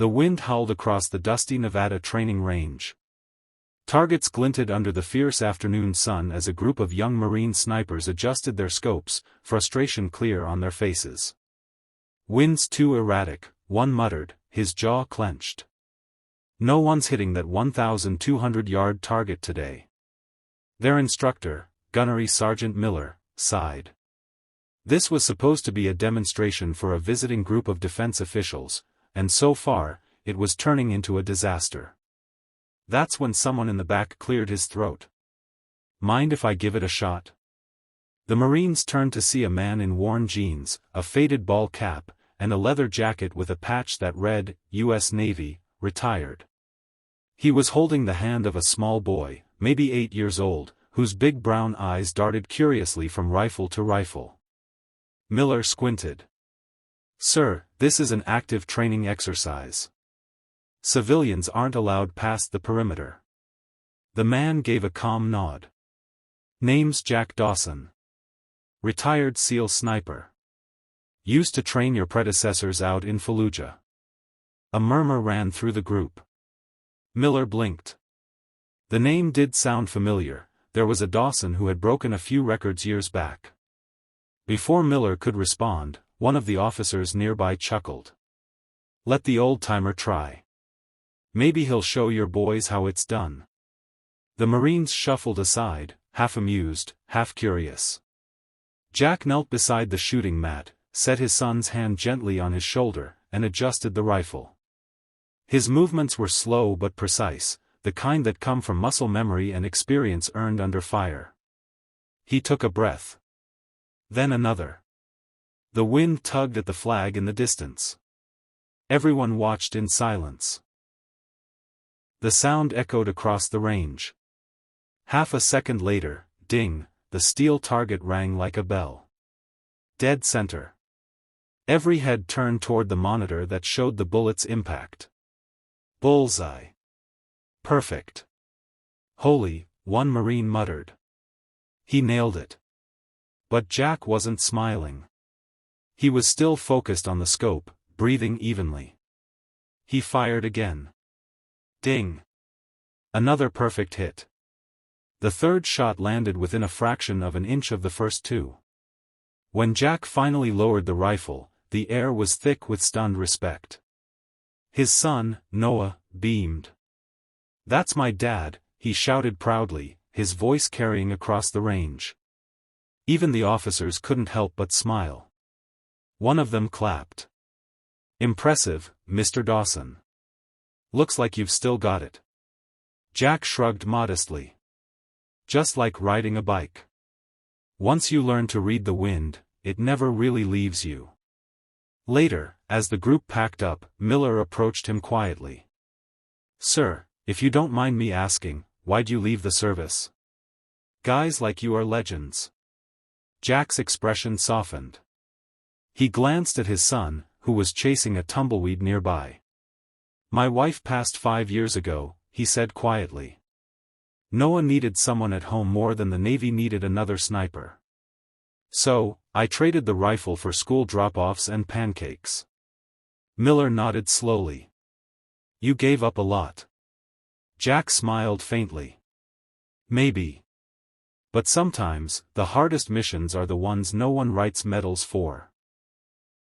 The wind howled across the dusty Nevada training range. Targets glinted under the fierce afternoon sun as a group of young Marine snipers adjusted their scopes, frustration clear on their faces. "Wind's too erratic," one muttered, his jaw clenched. "No one's hitting that 1,200-yard target today." Their instructor, Gunnery Sergeant Miller, sighed. This was supposed to be a demonstration for a visiting group of defense officials, and so far, it was turning into a disaster. That's when someone in the back cleared his throat. "Mind if I give it a shot?" The Marines turned to see a man in worn jeans, a faded ball cap, and a leather jacket with a patch that read, U.S. Navy, Retired. He was holding the hand of a small boy, maybe 8 years old, whose big brown eyes darted curiously from rifle to rifle. Miller squinted. "Sir, this is an active training exercise. Civilians aren't allowed past the perimeter." The man gave a calm nod. "Name's Jack Dawson. Retired SEAL sniper. Used to train your predecessors out in Fallujah." A murmur ran through the group. Miller blinked. The name did sound familiar. There was a Dawson who had broken a few records years back. Before Miller could respond, one of the officers nearby chuckled. "Let the old-timer try. Maybe he'll show your boys how it's done." The Marines shuffled aside, half amused, half curious. Jack knelt beside the shooting mat, set his son's hand gently on his shoulder, and adjusted the rifle. His movements were slow but precise, the kind that come from muscle memory and experience earned under fire. He took a breath. Then another. The wind tugged at the flag in the distance. Everyone watched in silence. The sound echoed across the range. Half a second later, ding, the steel target rang like a bell. Dead center. Every head turned toward the monitor that showed the bullet's impact. Bullseye. Perfect. "Holy," one Marine muttered. He nailed it. But Jack wasn't smiling. He was still focused on the scope, breathing evenly. He fired again. Ding. Another perfect hit. The third shot landed within a fraction of an inch of the first two. When Jack finally lowered the rifle, the air was thick with stunned respect. His son, Noah, beamed. "That's my dad," he shouted proudly, his voice carrying across the range. Even the officers couldn't help but smile. One of them clapped. "Impressive, Mr. Dawson. Looks like you've still got it." Jack shrugged modestly. "Just like riding a bike. Once you learn to read the wind, it never really leaves you." Later, as the group packed up, Miller approached him quietly. "Sir, if you don't mind me asking, why'd you leave the service? Guys like you are legends." Jack's expression softened. He glanced at his son, who was chasing a tumbleweed nearby. "My wife passed 5 years ago," he said quietly. "Noah needed someone at home more than the Navy needed another sniper. So, I traded the rifle for school drop-offs and pancakes." Miller nodded slowly. "You gave up a lot." Jack smiled faintly. "Maybe. But sometimes, the hardest missions are the ones no one writes medals for."